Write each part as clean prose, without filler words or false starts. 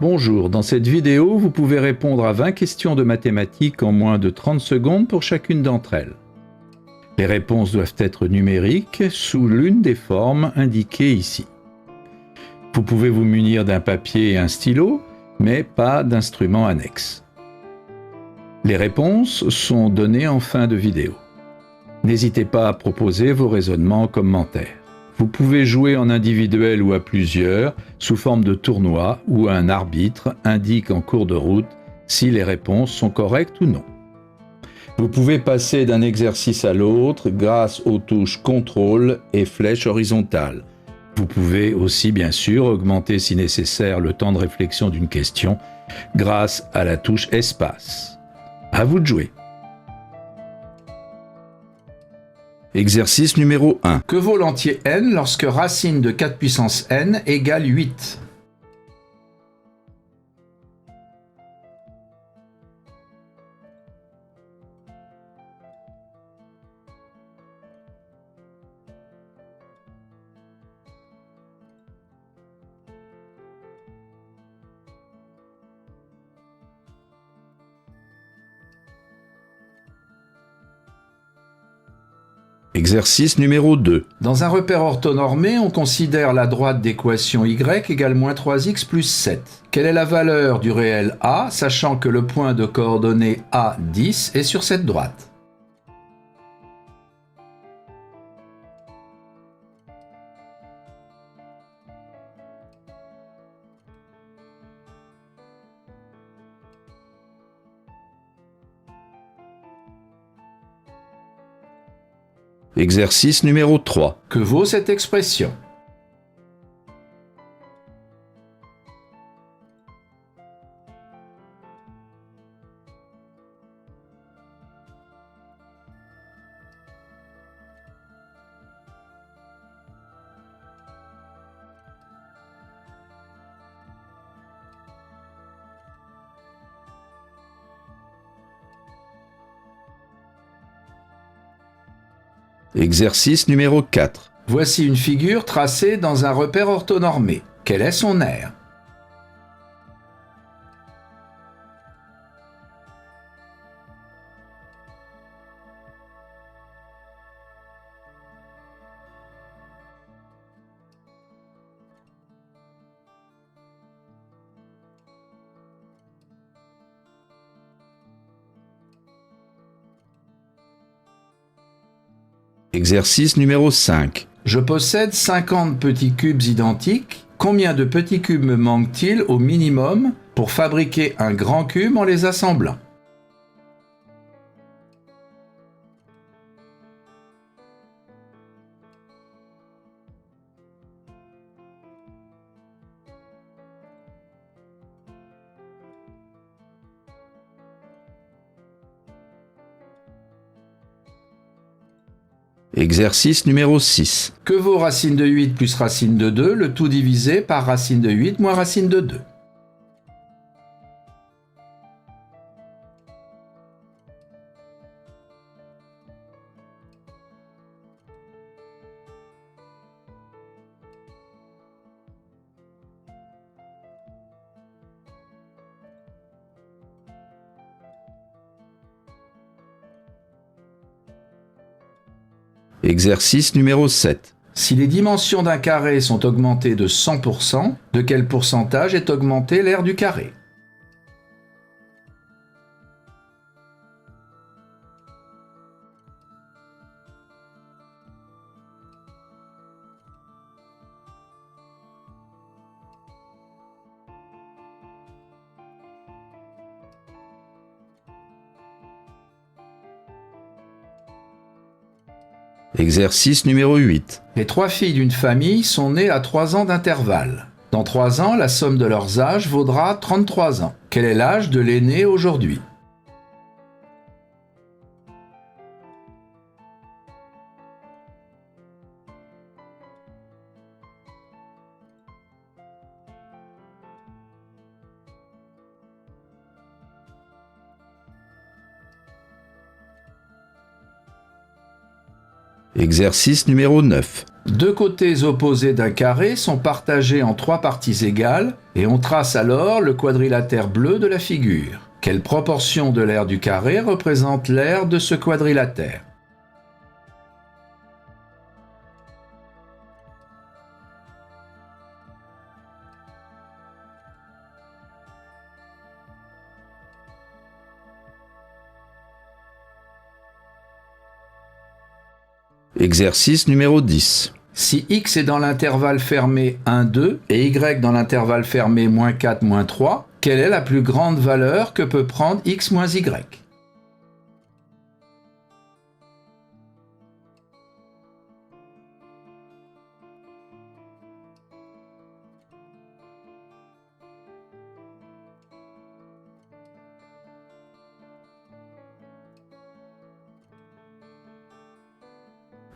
Bonjour, dans cette vidéo, vous pouvez répondre à 20 questions de mathématiques en moins de 30 secondes pour chacune d'entre elles. Les réponses doivent être numériques sous l'une des formes indiquées ici. Vous pouvez vous munir d'un papier et un stylo, mais pas d'instrument annexe. Les réponses sont données en fin de vidéo. N'hésitez pas à proposer vos raisonnements en commentaire. Vous pouvez jouer en individuel ou à plusieurs, sous forme de tournoi, où un arbitre indique en cours de route si les réponses sont correctes ou non. Vous pouvez passer d'un exercice à l'autre grâce aux touches contrôle et flèche horizontale. Vous pouvez aussi bien sûr augmenter si nécessaire le temps de réflexion d'une question grâce à la touche espace. À vous de jouer. Exercice numéro 1. Que vaut l'entier n lorsque racine de 4 puissance n égale 8? Exercice numéro 2. Dans un repère orthonormé, on considère la droite d'équation y égale moins 3x plus 7. Quelle est la valeur du réel a, sachant que le point de coordonnées A10 est sur cette droite? Exercice numéro 3. Que vaut cette expression? Exercice numéro 4. Voici une figure tracée dans un repère orthonormé. Quel est son aire? Exercice numéro 5. Je possède 50 petits cubes identiques. Combien de petits cubes me manque-t-il au minimum pour fabriquer un grand cube en les assemblant? Exercice numéro 6. Que vaut racine de 8 plus racine de 2, le tout divisé par racine de 8 moins racine de 2? Exercice numéro 7. Si les dimensions d'un carré sont augmentées de 100%, de quel pourcentage est augmenté l'aire du carré? Exercice numéro 8. Les 3 filles d'une famille sont nées à 3 ans d'intervalle. Dans 3 ans, la somme de leurs âges vaudra 33 ans. Quel est l'âge de l'aînée aujourd'hui? Exercice numéro 9. Deux côtés opposés d'un carré sont partagés en trois parties égales et on trace alors le quadrilatère bleu de la figure. Quelle proportion de l'aire du carré représente l'aire de ce quadrilatère? Exercice numéro 10. Si x est dans l'intervalle fermé 1, 2 et y dans l'intervalle fermé -4, -3, quelle est la plus grande valeur que peut prendre x moins y?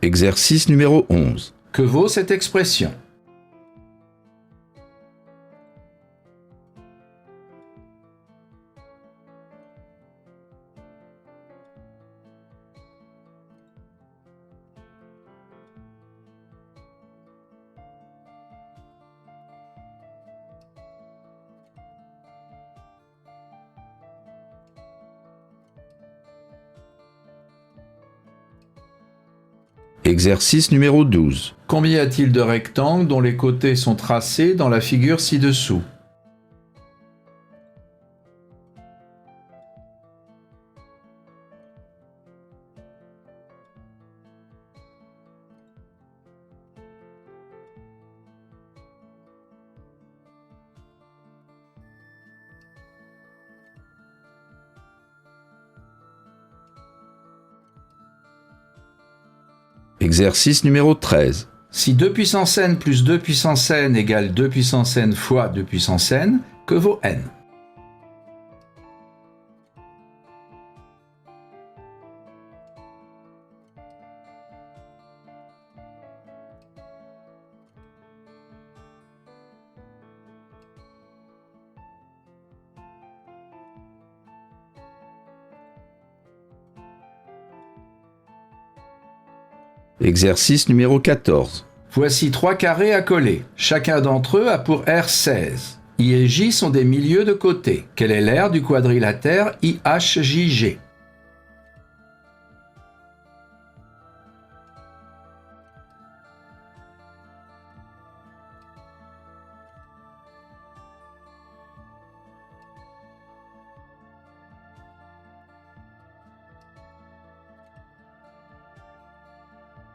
Exercice numéro 11. Que vaut cette expression? Exercice numéro 12. Combien y a-t-il de rectangles dont les côtés sont tracés dans la figure ci-dessous? Exercice numéro 13. Si 2 puissance n plus 2 puissance n égale 2 puissance n fois 2 puissance n, que vaut n? Exercice numéro 14. Voici trois carrés à coller. Chacun d'entre eux a pour aire 16. I et J sont des milieux de côté. Quelle est l'aire du quadrilatère IHJG?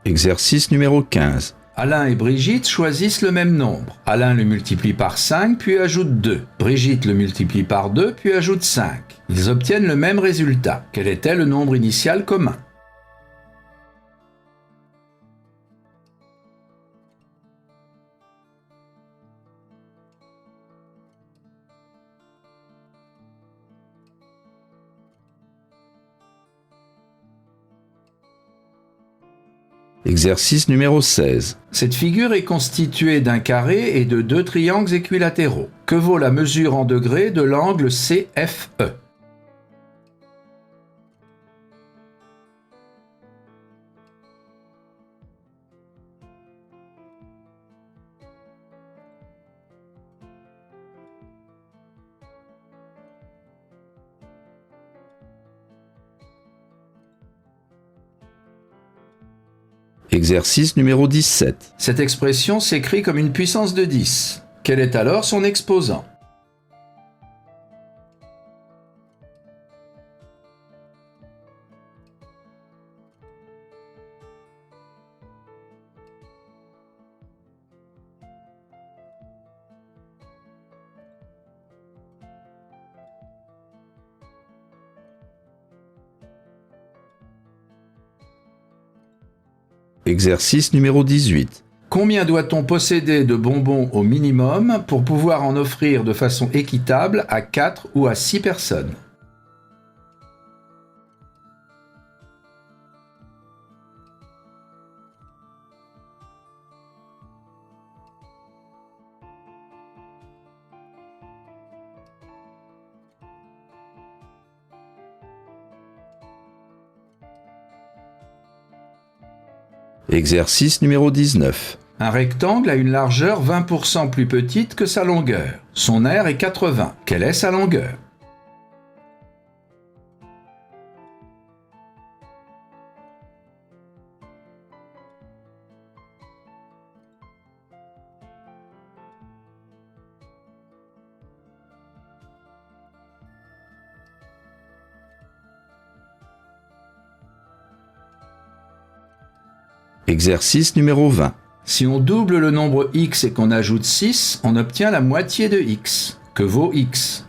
Exercice numéro 15. Alain et Brigitte choisissent le même nombre. Alain le multiplie par 5 puis ajoute 2. Brigitte le multiplie par 2 puis ajoute 5. Ils obtiennent le même résultat. Quel était le nombre initial commun? Exercice numéro 16. Cette figure est constituée d'un carré et de deux triangles équilatéraux. Que vaut la mesure en degrés de l'angle CFE? Exercice numéro 17. Cette expression s'écrit comme une puissance de 10. Quel est alors son exposant? Exercice numéro 18. Combien doit-on posséder de bonbons au minimum pour pouvoir en offrir de façon équitable à 4 ou à 6 personnes? Exercice numéro 19. Un rectangle a une largeur 20% plus petite que sa longueur. Son aire est 80. Quelle est sa longueur? Exercice numéro 20. Si on double le nombre x et qu'on ajoute 6, on obtient la moitié de x. Que vaut x?